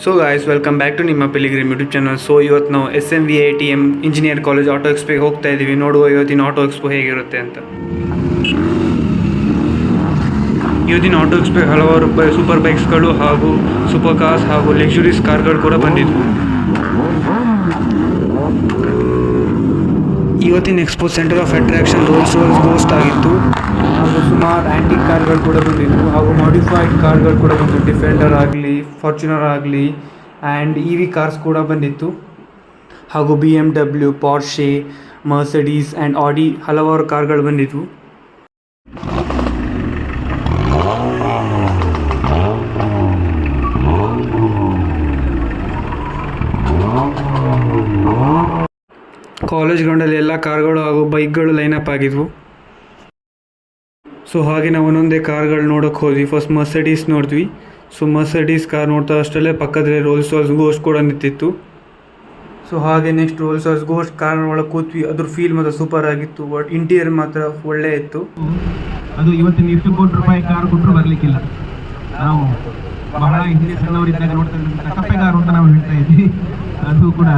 So guys welcome back to ನಿಮ್ಮ pilgrim YouTube channel. So ಇವತ್ತು ನಾವು SMVITM ಇಂಜಿನಿಯರ್ ಕಾಲೇಜ್ ಆಟೋ ಎಕ್ಸ್ಪೋಗೆ ಹೋಗ್ತಾ ಇದ್ದೀವಿ. ನೋಡುವ ಇವತ್ತಿನ ಆಟೋ ಎಕ್ಸ್ಪೋ ಹೇಗಿರುತ್ತೆ ಅಂತ. ಇವತ್ತಿನ ಆಟೋ ಎಕ್ಸ್ಪೋಗೆ ಹಲವಾರು ಸೂಪರ್ ಬೈಕ್ಸ್ಗಳು ಹಾಗೂ ಸೂಪರ್ ಕಾರ್ಸ್ ಹಾಗೂ ಲಕ್ಸುರೀಸ್ ಕಾರ್ಗಳು ಕೂಡ ಬಂದಿದ್ವು. ಇವತ್ತಿನ expo center of attraction Rolls Royce Ghost ಆಗಿತ್ತು. ಹಾಗೂ ಸುಮಾರು ಆ್ಯಂಟಿಕ್ ಕಾರ್ಗಳು ಕೂಡ ಬಂದಿದ್ವು ಹಾಗೂ ಮಾಡಿಫೈಡ್ ಕಾರ್ಗಳು ಕೂಡ ಬಂದಿತ್ತು. ಡಿಫೆಂಡರ್ ಆಗಲಿ, ಫಾರ್ಚುನರ್ ಆಗಲಿ ಆ್ಯಂಡ್ EV ಕಾರ್ಸ್ ಕೂಡ ಬಂದಿತ್ತು. ಹಾಗೂ BMW, ಪಾರ್ಷೆ, ಮರ್ಸಿಡೀಸ್ ಆ್ಯಂಡ್ ಆಡಿ ಹಲವಾರು ಕಾರ್ಗಳು ಬಂದಿದ್ವು. ಕಾಲೇಜ್ ಗ್ರೌಂಡಲ್ಲಿ ಎಲ್ಲ ಕಾರ್ಗಳು ಹಾಗೂ ಬೈಕ್ಗಳು ಲೈನಪ್ ಆಗಿದ್ವು. ಸೊ ಹಾಗೆ ನಾವು ಒಂದೊಂದೇ ಕಾರ್ಗಳು ನೋಡೋಕ್ಕೆ ಹೋದ್ವಿ. ಫಸ್ಟ್ ಮರ್ಸಿಡೀಸ್ ನೋಡಿದ್ವಿ. ಸೊ ಮರ್ಸಿಡೀಸ್ ಕಾರ್ ನೋಡ್ತಾ ಅಷ್ಟರಲ್ಲೇ ಪಕ್ಕದಲ್ಲಿ ರೋಲ್ಸ್ ರಾಯ್ಸ್ ಗೋಸ್ಟ್ ಕೂಡ ನಿಂತಿತ್ತು. ಸೊ ಹಾಗೆ next Rolls Royce Ghost car ಒಳಗೆ ಕೂತ್ವಿ. ಅದ್ರ ಫೀಲ್ ಮಾತ್ರ ಸೂಪರ್ ಆಗಿತ್ತು. ಬಟ್ ಇಂಟೀರಿಯರ್ ಮಾತ್ರ ಒಳ್ಳೆ ಇತ್ತು. ಅದು ಇವತ್ತಿನ ಎಷ್ಟು ಕೋಟಿ ರೂಪಾಯಿ ಕಾರ್ ಕೊಟ್ಟರು ಬರಲಿಕ್ಕಿಲ್ಲ. ನಾವು ಬಹಳ ಇಂಜಿನಿಯರ್ಸ್ ಇದ್ದಾಗ ನೋಡ್ತಾ ಕಪ್ಪೆ ಕಾರ್ ಅಂತ ನಾವು ಹೇಳ್ತಾ ಇದ್ವಿ. ಅದು ಕೂಡ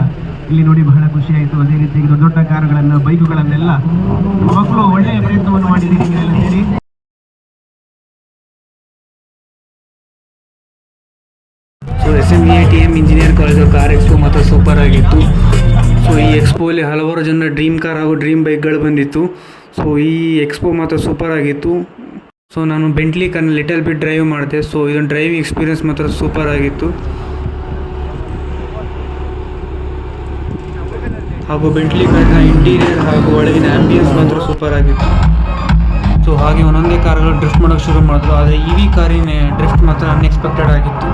ಇಲ್ಲಿ ನೋಡಿ ಬಹಳ ಖುಷಿ ಆಯಿತು. ಅದೇ ರೀತಿ ದೊಡ್ಡ ದೊಡ್ಡ ಕಾರುಗಳನ್ನು, ಬೈಕುಗಳನ್ನೆಲ್ಲ ಮಕ್ಕಳು ಒಳ್ಳೆಯ ಪ್ರಯತ್ನವನ್ನು ಮಾಡಿದ್ದೀರಿ ನೀವೆಲ್ಲ ಸೇರಿ. So SMVITM engineer college car expo ಮಾತ್ರ ಸೂಪರ್ ಆಗಿತ್ತು. ಸೊ ಈ ಎಕ್ಸ್ಪೋಲಿ ಹಲವಾರು ಜನ ಡ್ರೀಮ್ ಕಾರ್ ಹಾಗೂ ಡ್ರೀಮ್ ಬೈಕ್ಗಳು ಬಂದಿತ್ತು. ಸೊ ಈ ಎಕ್ಸ್ಪೋ ಮಾತ್ರ ಸೂಪರ್ ಆಗಿತ್ತು. ಸೊ ನಾನು ಬೆಂಟ್ಲಿ ಕಾರ್ನ ಲಿಟಲ್ ಬಿಟ್ ಡ್ರೈವ್ ಮಾಡಿದೆ. ಸೊ ಇದೊಂದು ಡ್ರೈವಿಂಗ್ ಎಕ್ಸ್ಪೀರಿಯನ್ಸ್ ಮಾತ್ರ ಸೂಪರ್ ಆಗಿತ್ತು. ಹಾಗೂ ಬೆಂಟ್ಲಿ ಕಾರ್ನ ಇಂಟೀರಿಯರ್ ಹಾಗೂ ಒಳಗಿನ ಆ್ಯಂಬಿಯನ್ಸ್ ಮಾತ್ರ ಸೂಪರ್ ಆಗಿತ್ತು. ಸೊ ಹಾಗೆ ಒಂದೊಂದೇ ಕಾರ್ಗಳು ಡ್ರಿಫ್ಟ್ ಮಾಡೋಕ್ಕೆ ಶುರು ಮಾಡಿದ್ರು. ಆದರೆ EV ಕಾರಿನ ಡ್ರಿಫ್ಟ್ ಮಾತ್ರ ಅನ್ಎಕ್ಸ್ಪೆಕ್ಟೆಡ್ ಆಗಿತ್ತು.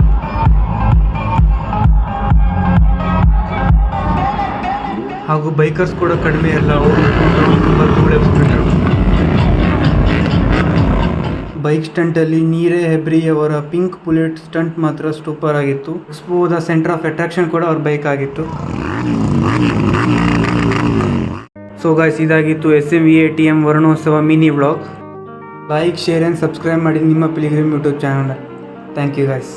ಹಾಗೂ ಬೈಕರ್ಸ್ ಕೂಡ ಕಡಿಮೆ ಇಲ್ಲ. ಅವರು ತುಂಬ ಧೂಳೆಬ್ಸ್ಬಿಟ್ರು. ಬೈಕ್ ಸ್ಟಂಟಲ್ಲಿ ನೀರೇ ಹೆಬ್ರಿ ಅವರ ಪಿಂಕ್ ಬುಲೆಟ್ ಸ್ಟಂಟ್ ಮಾತ್ರ ಸೂಪರ್ ಆಗಿತ್ತು. ಎಕ್ಸ್ಪೋದ ಸೆಂಟರ್ ಆಫ್ ಅಟ್ರಾಕ್ಷನ್ ಕೂಡ ಅವ್ರ ಬೈಕ್ ಆಗಿತ್ತು. ಸೊ ಗಾಯ್ಸ್, ಇದಾಗಿತ್ತು SMVITM Varnotsava mini vlog. Like, share and subscribe ಮಾಡಿ ನಿಮ್ಮ pilgrim YouTube channel. Thank you guys.